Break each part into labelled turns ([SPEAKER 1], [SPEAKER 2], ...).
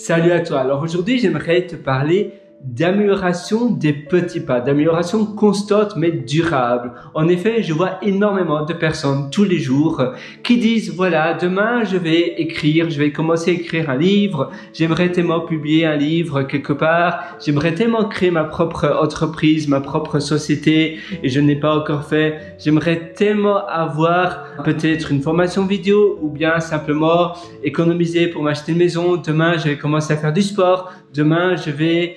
[SPEAKER 1] Salut à toi. Alors aujourd'hui, j'aimerais te parler d'amélioration des petits pas, d'amélioration constante mais durable. En effet, je vois énormément de personnes tous les jours qui disent voilà, demain je vais écrire, je vais commencer à écrire un livre, j'aimerais tellement publier un livre quelque part, j'aimerais tellement créer ma propre entreprise, ma propre société et je n'ai pas encore fait. J'aimerais tellement avoir peut-être une formation vidéo ou bien simplement économiser pour m'acheter une maison. Demain, je vais commencer à faire du sport. Demain, je vais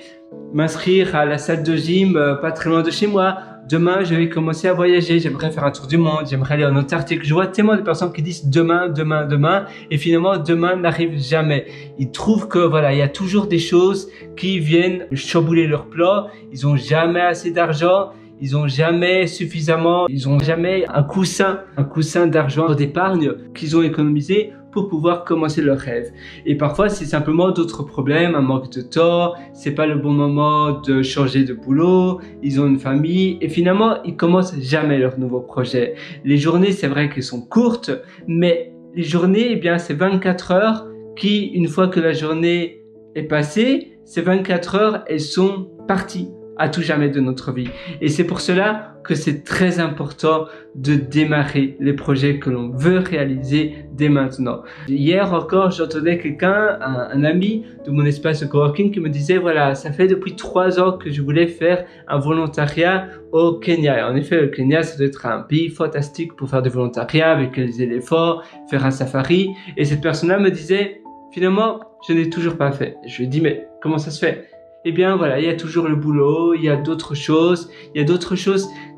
[SPEAKER 1] m'inscrire à la salle de gym pas très loin de chez moi. Demain, je vais commencer à voyager. J'aimerais faire un tour du monde. J'aimerais aller en Antarctique. Je vois tellement de personnes qui disent demain, demain, demain. Et finalement, demain n'arrive jamais. Ils trouvent que voilà, il y a toujours des choses qui viennent chambouler leur plan. Ils ont jamais assez d'argent. Ils ont jamais suffisamment, ils ont jamais un coussin d'argent, d'épargne qu'ils ont économisé pour pouvoir commencer leur rêve. Et parfois, c'est simplement d'autres problèmes, un manque de temps, c'est pas le bon moment de changer de boulot, ils ont une famille et finalement, ils commencent jamais leur nouveau projet. Les journées, c'est vrai qu'elles sont courtes, mais les journées, eh bien, c'est 24 heures qui, une fois que la journée est passée, ces 24 heures, elles sont parties à tout jamais de notre vie. Et c'est pour cela que c'est très important de démarrer les projets que l'on veut réaliser dès maintenant. Hier encore, j'entendais quelqu'un, un ami de mon espace de coworking qui me disait voilà, ça fait depuis 3 ans que je voulais faire un volontariat au Kenya. Et en effet, le Kenya, ça doit être un pays fantastique pour faire du volontariat avec les éléphants, faire un safari. Et cette personne-là me disait finalement, je n'ai toujours pas fait. Je lui ai dit mais comment ça se fait? Eh bien voilà, il y a toujours le boulot, il y a d'autres choses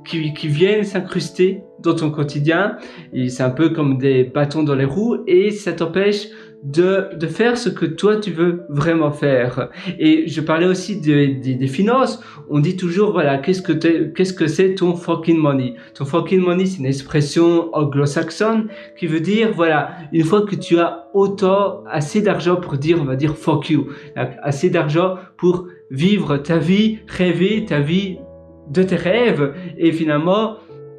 [SPEAKER 1] qui viennent s'incruster dans ton quotidien et c'est un peu comme des bâtons dans les roues et ça t'empêche de faire ce que toi tu veux vraiment faire. Et je parlais aussi des finances. On dit toujours voilà, qu'est-ce que c'est ton fucking money? Ton fucking money, c'est une expression anglo-saxonne qui veut dire voilà, une fois que tu as assez d'argent pour dire, on va dire fuck you, assez d'argent pour vivre ta vie, rêver ta vie de tes rêves et finalement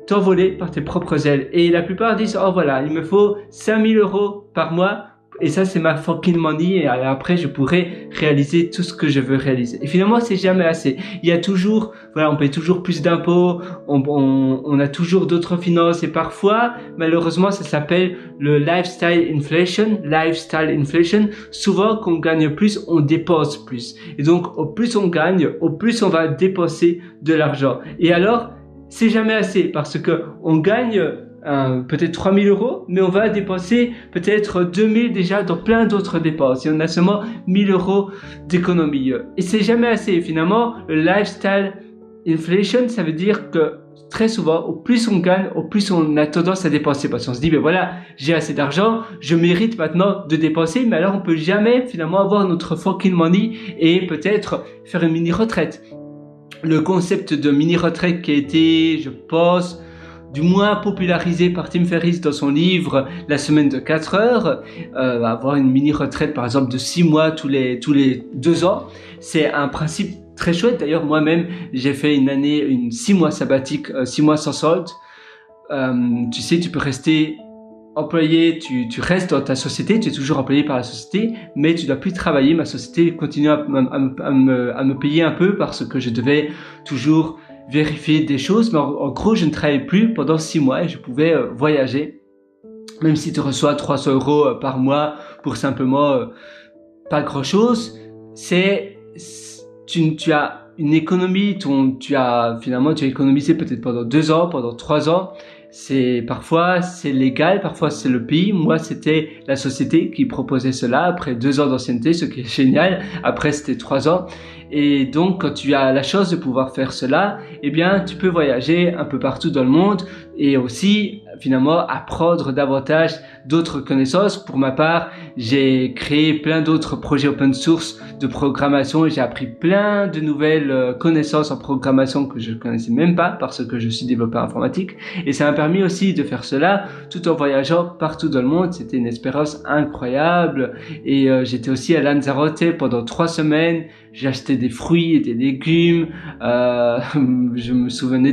[SPEAKER 1] t'envoler par tes propres ailes. Et la plupart disent oh voilà, il me faut 5000 € par mois et ça c'est ma fucking money et après je pourrai réaliser tout ce que je veux réaliser. Et finalement c'est jamais assez. Il y a toujours, voilà, on paye toujours plus d'impôts, on a toujours d'autres finances et parfois malheureusement ça s'appelle le lifestyle inflation. Souvent qu'on gagne plus, on dépense plus. Et donc au plus on gagne, au plus on va dépenser de l'argent. Et alors c'est jamais assez parce que on gagne peut-être 3000 €, mais on va dépenser peut-être 2000 déjà dans plein d'autres dépenses et on a seulement 1000 € d'économie. Et c'est jamais assez. Finalement, le lifestyle inflation, ça veut dire que très souvent, au plus on gagne, au plus on a tendance à dépenser parce qu'on se dit, ben voilà, j'ai assez d'argent, je mérite maintenant de dépenser, mais alors on peut jamais finalement avoir notre fucking money et peut-être faire une mini-retraite. Le concept de mini-retraite qui a été, je pense, du moins popularisé par Tim Ferriss dans son livre La semaine de 4 heures, avoir une mini-retraite par exemple de 6 mois tous les 2 ans, c'est un principe très chouette. D'ailleurs moi-même j'ai fait une année, 6 mois sabbatique, 6 mois sans solde. Tu sais, tu peux rester employé, tu restes dans ta société, tu es toujours employé par la société, mais tu dois plus travailler. Ma société continue à me payer un peu parce que je devais toujours vérifier des choses, mais en gros je ne travaillais plus pendant 6 mois et je pouvais voyager, même si tu reçois 300 € par mois pour simplement pas grand chose. Tu as une économie, tu as économisé peut-être pendant 2 ans, pendant 3 ans. Parfois c'est légal, parfois c'est le pays. Moi c'était la société qui proposait cela après 2 ans d'ancienneté, ce qui est génial. Après c'était 3 ans. Et donc quand tu as la chance de pouvoir faire cela, eh bien tu peux voyager un peu partout dans le monde et aussi finalement apprendre davantage d'autres connaissances. Pour ma part, j'ai créé plein d'autres projets open source de programmation et j'ai appris plein de nouvelles connaissances en programmation que je ne connaissais même pas parce que je suis développeur informatique. Et ça m'a permis aussi de faire cela tout en voyageant partout dans le monde. C'était une expérience incroyable et j'étais aussi à Lanzarote pendant 3 semaines. J'ai acheté des fruits et des légumes. Je me souvenais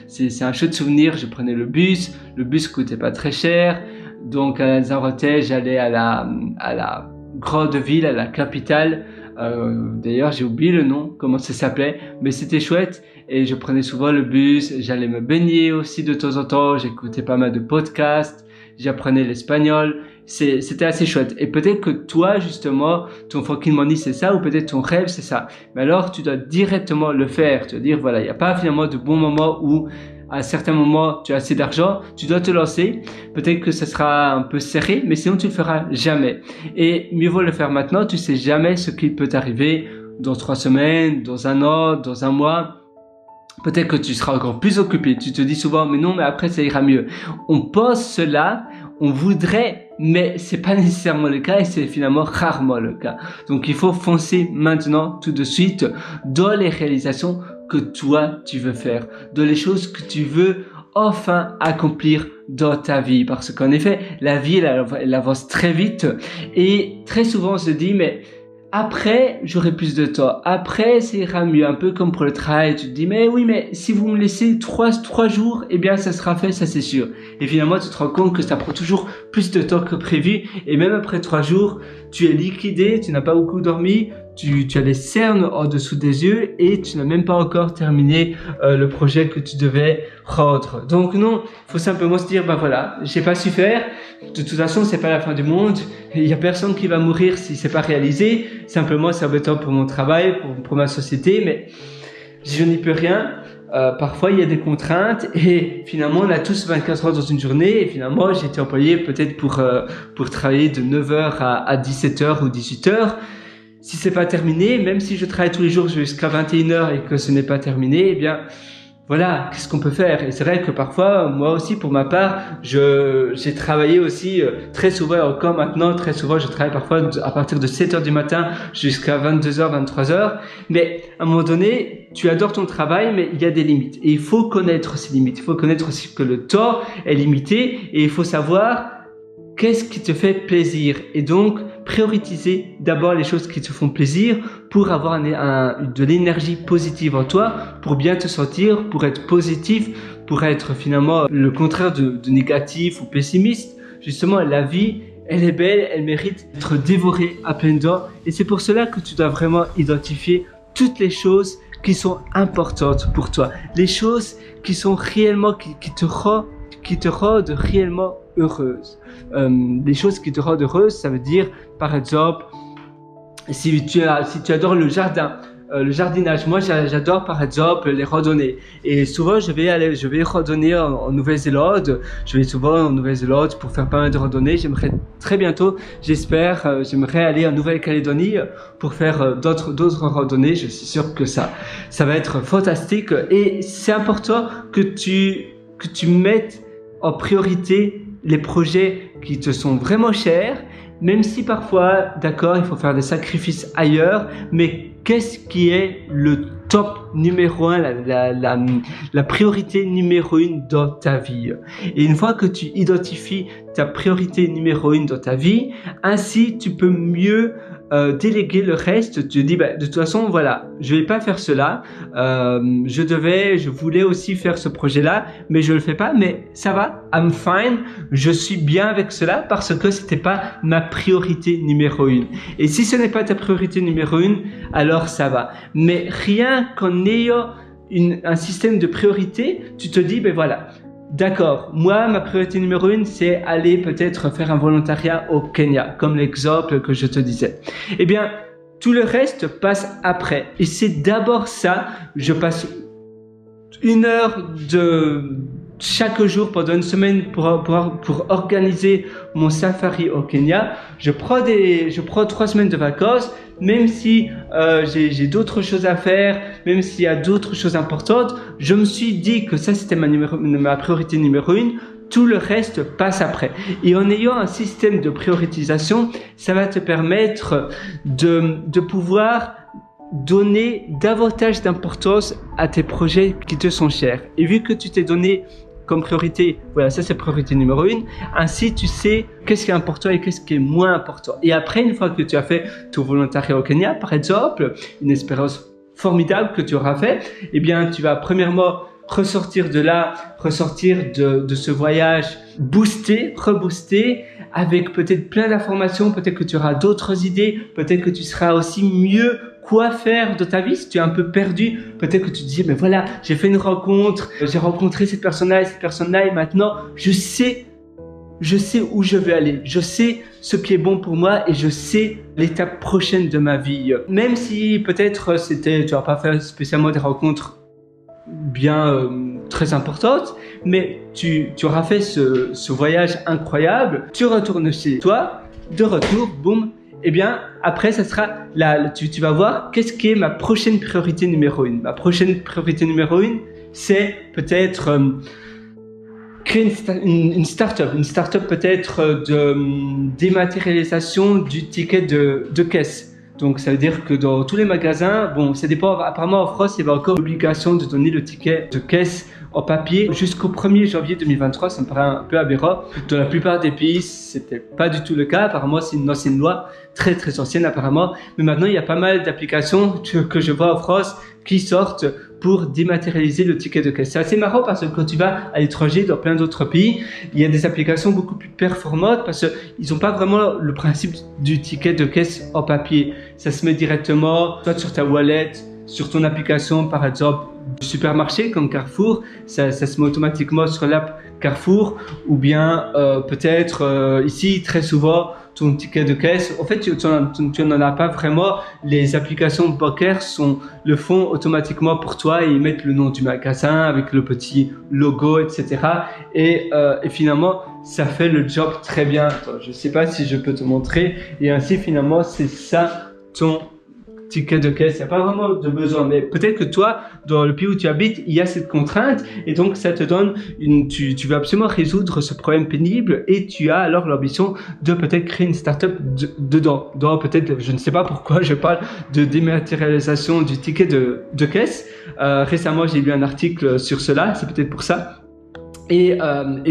[SPEAKER 1] c'est un chouette souvenir. Je prenais le bus. Le bus coûtait pas très cher. Donc à Lanzarote, j'allais à la grande ville, à la capitale. D'ailleurs, j'ai oublié le nom, comment ça s'appelait, mais c'était chouette. Et je prenais souvent le bus, j'allais me baigner aussi de temps en temps, j'écoutais pas mal de podcasts, j'apprenais l'espagnol. C'était assez chouette. Et peut-être que toi, justement, ton fucking money, c'est ça, ou peut-être ton rêve, c'est ça. Mais alors, tu dois directement le faire. Tu dois dire, voilà, il n'y a pas finalement de bon moment où, à certains moments, tu as assez d'argent, tu dois te lancer. Peut-être que ça sera un peu serré, mais sinon, tu le feras jamais. Et mieux vaut le faire maintenant, tu sais jamais ce qui peut t'arriver dans 3 semaines, dans 1 an, dans 1 mois. Peut-être que tu seras encore plus occupé. Tu te dis souvent, mais non, mais après, ça ira mieux. On pense cela, on voudrait, mais c'est pas nécessairement le cas et c'est finalement rarement le cas. Donc, il faut foncer maintenant, tout de suite, dans les réalisations que toi, tu veux faire, dans les choses que tu veux enfin accomplir dans ta vie. Parce qu'en effet, la vie, elle avance très vite et très souvent, on se dit, mais après, j'aurai plus de temps. Après, ça ira mieux. Un peu comme pour le travail. Tu te dis, mais oui, mais si vous me laissez 3 jours, eh bien, ça sera fait, ça c'est sûr. Et finalement, tu te rends compte que ça prend toujours plus de temps que prévu. Et même après 3 jours, tu es liquidé, tu n'as pas beaucoup dormi, tu as des cernes en dessous des yeux et tu n'as même pas encore terminé le projet que tu devais rendre. Donc non, il faut simplement se dire, bah voilà, j'ai pas su faire. De toute façon, c'est pas la fin du monde. Il y a personne qui va mourir si c'est pas réalisé. Simplement, c'est embêtant pour mon travail, pour ma société, mais je n'y peux rien. Parfois, il y a des contraintes et finalement, on a tous 24 heures dans une journée et finalement, j'ai été employé peut-être pour travailler de 9h à 17h ou 18h. Si c'est pas terminé, même si je travaille tous les jours jusqu'à 21h et que ce n'est pas terminé, eh bien, voilà, qu'est-ce qu'on peut faire? Et c'est vrai que parfois, moi aussi, pour ma part, j'ai travaillé aussi très souvent, et encore maintenant, très souvent, je travaille parfois à partir de 7h du matin jusqu'à 22h, 23h. Mais à un moment donné, tu adores ton travail, mais il y a des limites. Et il faut connaître ces limites. Il faut connaître aussi que le temps est limité et il faut savoir qu'est-ce qui te fait plaisir. Et donc, prioriser d'abord les choses qui te font plaisir pour avoir de l'énergie positive en toi, pour bien te sentir, pour être positif, pour être finalement le contraire de négatif ou pessimiste. Justement, la vie, elle est belle, elle mérite d'être dévorée à pleines dents. Et c'est pour cela que tu dois vraiment identifier toutes les choses qui sont importantes pour toi. Les choses qui sont réellement, qui te rendent réellement heureuse. Les choses qui te rendent heureuse, ça veut dire, par exemple, si tu adores le jardinage. Moi, j'adore, par exemple, les randonnées. Et souvent, je vais randonner en Nouvelle-Zélande. Je vais souvent en Nouvelle-Zélande pour faire pas mal de randonnées. J'aimerais très bientôt, j'aimerais aller en Nouvelle-Calédonie pour faire d'autres randonnées. Je suis sûr que ça va être fantastique. Et c'est important que tu mettes en priorité les projets qui te sont vraiment chers, même si parfois, d'accord, il faut faire des sacrifices ailleurs, mais qu'est-ce qui est le top numéro 1, la priorité numéro 1 dans ta vie? Et une fois que tu identifies ta priorité numéro 1 dans ta vie, ainsi tu peux mieux déléguer le reste. Tu te dis, de toute façon, voilà, je vais pas faire cela. Je voulais aussi faire ce projet-là, mais je le fais pas. Mais ça va, I'm fine. Je suis bien avec cela parce que c'était pas ma priorité numéro 1. Et si ce n'est pas ta priorité numéro 1, alors ça va. Mais rien qu'en ayant un système de priorité, tu te dis, voilà. D'accord, moi, ma priorité numéro 1, c'est aller peut-être faire un volontariat au Kenya, comme l'exemple que je te disais. Eh bien, tout le reste passe après. Et c'est d'abord ça, je passe 1 heure de chaque jour pendant une semaine pour organiser mon safari au Kenya. Je prends 3 semaines de vacances, même si j'ai d'autres choses à faire, même s'il y a d'autres choses importantes. Je me suis dit que ça, c'était ma priorité numéro 1. Tout le reste passe après. Et en ayant un système de prioritisation, ça va te permettre de pouvoir donner davantage d'importance à tes projets qui te sont chers. Et vu que tu t'es donné comme priorité, voilà, ça c'est priorité numéro 1, ainsi tu sais qu'est-ce qui est important et qu'est-ce qui est moins important. Et après, une fois que tu as fait ton volontariat au Kenya, par exemple, une expérience formidable que tu auras fait, eh bien, tu vas premièrement ressortir de là, ressortir de ce voyage boosté, reboosté, avec peut-être plein d'informations, peut-être que tu auras d'autres idées, peut-être que tu seras aussi mieux quoi faire de ta vie si tu es un peu perdu. Peut-être que tu te dis, mais voilà, j'ai fait une rencontre, j'ai rencontré cette personne-là et maintenant je sais où je veux aller, je sais ce qui est bon pour moi et je sais l'étape prochaine de ma vie. Même si peut-être tu n'auras pas fait spécialement des rencontres bien très importantes, mais tu auras fait ce voyage incroyable, tu retournes chez toi, de retour, boum, et bien après ça sera tu vas voir qu'est-ce qui est ma prochaine priorité numéro 1. Ma prochaine priorité numéro 1, c'est peut-être créer une start-up peut-être de dématérialisation du ticket de caisse. Donc ça veut dire que dans tous les magasins, bon ça dépend, apparemment en France il y avait encore l'obligation de donner le ticket de caisse en papier jusqu'au 1er janvier 2023, ça me paraît un peu aberrant. Dans la plupart des pays, c'était pas du tout le cas. Apparemment, c'est une ancienne loi, très très ancienne apparemment. Mais maintenant, il y a pas mal d'applications que je vois en France qui sortent pour dématérialiser le ticket de caisse. C'est assez marrant parce que quand tu vas à l'étranger, dans plein d'autres pays, il y a des applications beaucoup plus performantes parce qu'ils n'ont pas vraiment le principe du ticket de caisse en papier. Ça se met directement, soit sur ta wallet, sur ton application, par exemple, du supermarché comme Carrefour, ça se met automatiquement sur l'app Carrefour, ou bien peut-être ici, très souvent, ton ticket de caisse. En fait, tu n'en as pas vraiment. Les applications bancaires le font automatiquement pour toi et ils mettent le nom du magasin avec le petit logo, etc. Et finalement, ça fait le job très bien. Attends, je ne sais pas si je peux te montrer. Et ainsi, finalement, c'est ça ton ticket de caisse. Il n'y a pas vraiment de besoin, mais peut-être que toi, dans le pays où tu habites, il y a cette contrainte et donc ça te donne tu veux absolument résoudre ce problème pénible et tu as alors l'ambition de peut-être créer une start-up dedans. Peut-être, je ne sais pas pourquoi je parle de dématérialisation du ticket de caisse. Récemment, j'ai lu un article sur cela, c'est peut-être pour ça. Et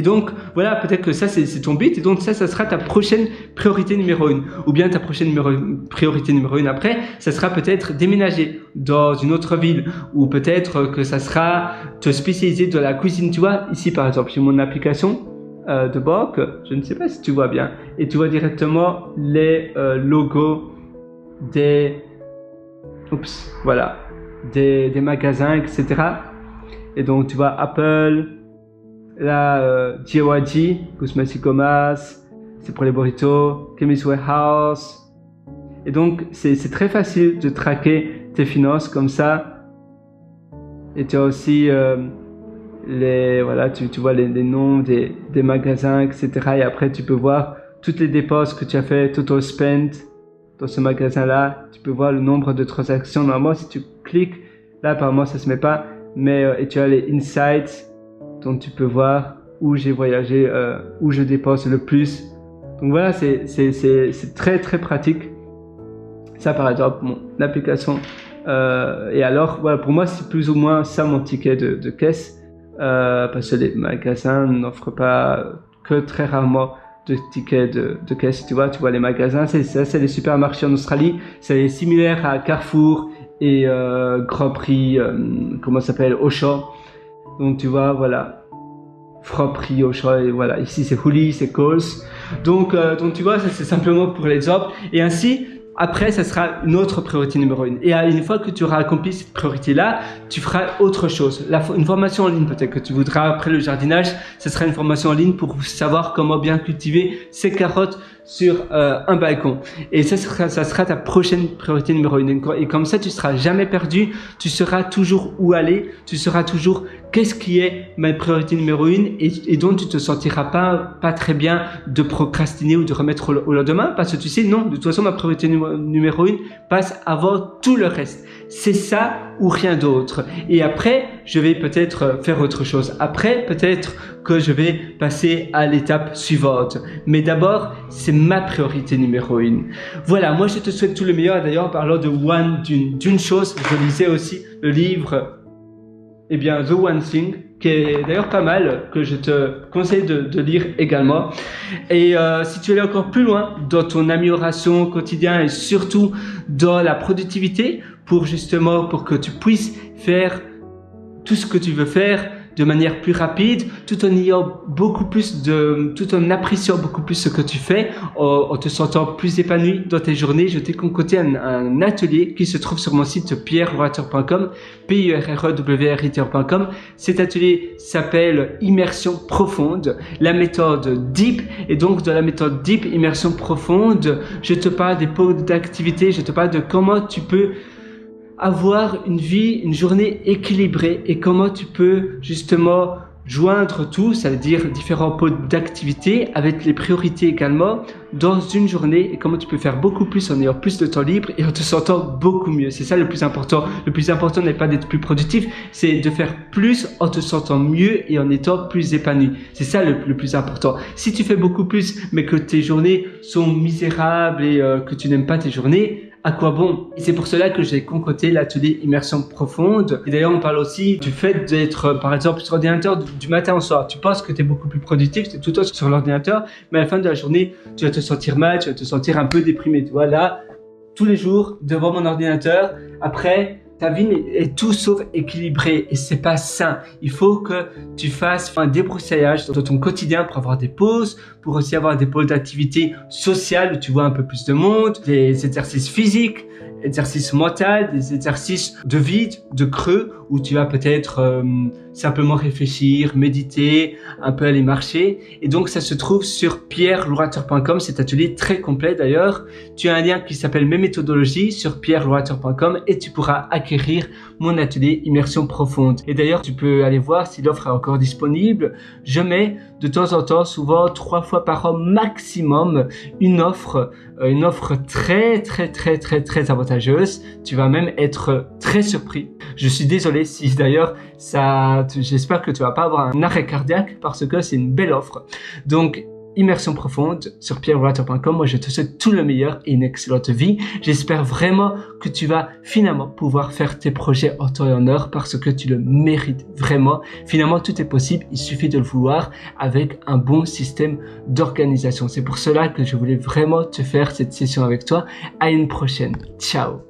[SPEAKER 1] donc, voilà, peut-être que ça, c'est ton but. Et donc, ça sera ta prochaine priorité numéro 1. Ou bien ta prochaine priorité numéro 1 après, ça sera peut-être déménager dans une autre ville. Ou peut-être que ça sera te spécialiser dans la cuisine. Tu vois, ici, par exemple, j'ai mon application de banque. Je ne sais pas si tu vois bien. Et tu vois directement les logos des magasins, etc. Et donc, tu vois Apple... Là, GYG, Cosmetics Gomas, c'est pour les burritos, Chemist Warehouse. Et donc, c'est très facile de traquer tes finances comme ça. Et tu as aussi tu vois les noms des magasins, etc. Et après, tu peux voir toutes les dépenses que tu as fait, total spent dans ce magasin-là. Tu peux voir le nombre de transactions. Normalement, si tu cliques, là, apparemment, ça se met pas. Mais, et tu as les insights. Donc tu peux voir où j'ai voyagé, où je dépense le plus. Donc voilà, c'est très très pratique. Ça par exemple, l'application. Et alors, voilà, pour moi c'est plus ou moins ça mon ticket de caisse. Parce que les magasins n'offrent pas que très rarement de tickets de caisse. Tu vois les magasins, c'est les supermarchés en Australie. C'est similaire à Carrefour et Grand Prix, comment ça s'appelle, Auchan. Donc tu vois, voilà, Franprix, Auchan, et voilà, ici c'est Hooli, c'est Coles. Donc tu vois, ça c'est simplement pour l'exemple. Et ainsi, après, ça sera une autre priorité numéro 1. Et une fois que tu auras accompli cette priorité-là, tu feras autre chose. Une formation en ligne peut-être que tu voudras après le jardinage, ce sera une formation en ligne pour savoir comment bien cultiver ces carottes sur un balcon. Et ça sera ta prochaine priorité numéro 1. Et comme ça, tu seras jamais perdu. Tu sauras toujours où aller. Tu sauras toujours qu'est-ce qui est ma priorité numéro 1 et donc tu te sentiras pas très bien de procrastiner ou de remettre au lendemain parce que tu sais, non, de toute façon, ma priorité numéro 1 passe avant tout le reste. C'est ça ou rien d'autre. Et après, je vais peut-être faire autre chose. Après, peut-être que je vais passer à l'étape suivante. Mais d'abord, c'est ma priorité numéro 1. Voilà, moi je te souhaite tout le meilleur. D'ailleurs, en parlant d'une chose, je lisais aussi le livre The One Thing, qui est d'ailleurs pas mal, que je te conseille de lire également. Et si tu veux aller encore plus loin dans ton amélioration quotidienne et surtout dans la productivité, pour que tu puisses faire tout ce que tu veux faire de manière plus rapide, tout en appréciant beaucoup plus ce que tu fais, en te sentant plus épanoui dans tes journées. Je t'ai concocté un atelier qui se trouve sur mon site pierrewriter.com, pierrewriter.com. Cet atelier s'appelle Immersion profonde, la méthode DEEP. Et donc, dans la méthode DEEP, Immersion profonde, je te parle des pôles d'activité, je te parle de comment tu peux avoir une journée équilibrée et comment tu peux justement joindre tout, ça veut dire différents pôles d'activité avec les priorités également dans une journée et comment tu peux faire beaucoup plus en ayant plus de temps libre et en te sentant beaucoup mieux. C'est ça le plus important. Le plus important n'est pas d'être plus productif, c'est de faire plus en te sentant mieux et en étant plus épanoui. C'est ça le plus important. Si tu fais beaucoup plus mais que tes journées sont misérables et que tu n'aimes pas tes journées, à quoi bon? Et c'est pour cela que j'ai concocté l'atelier Immersion profonde. Et d'ailleurs, on parle aussi du fait d'être, par exemple, sur l'ordinateur du matin au soir. Tu penses que tu es beaucoup plus productif, tu es tout le temps sur l'ordinateur, mais à la fin de la journée, tu vas te sentir mal, tu vas te sentir un peu déprimé. Tu vois, là, tous les jours, devant mon ordinateur, après, ta vie est tout sauf équilibrée et c'est pas sain. Il faut que tu fasses un débroussaillage dans ton quotidien pour avoir des pauses, pour aussi avoir des pôles d'activité sociale où tu vois un peu plus de monde, des exercices physiques, exercices mentaux, des exercices de vide, de creux où tu vas peut-être simplement réfléchir, méditer, un peu aller marcher. Et donc ça se trouve sur pierrewriter.com, cet atelier très complet d'ailleurs. Tu as un lien qui s'appelle Mes méthodologies sur pierrewriter.com et tu pourras acquérir mon atelier Immersion profonde. Et d'ailleurs tu peux aller voir si l'offre est encore disponible. Je mets de temps en temps, souvent 3 fois par an maximum, une offre très avantageuse. Tu vas même être très surpris. Je suis désolé si d'ailleurs j'espère que tu vas pas avoir un arrêt cardiaque parce que c'est une belle offre. Donc, Immersion profonde sur pierrewriter.com. Moi, je te souhaite tout le meilleur et une excellente vie. J'espère vraiment que tu vas finalement pouvoir faire tes projets en temps et en heure parce que tu le mérites vraiment. Finalement, tout est possible. Il suffit de le vouloir avec un bon système d'organisation. C'est pour cela que je voulais vraiment te faire cette session avec toi. À une prochaine. Ciao.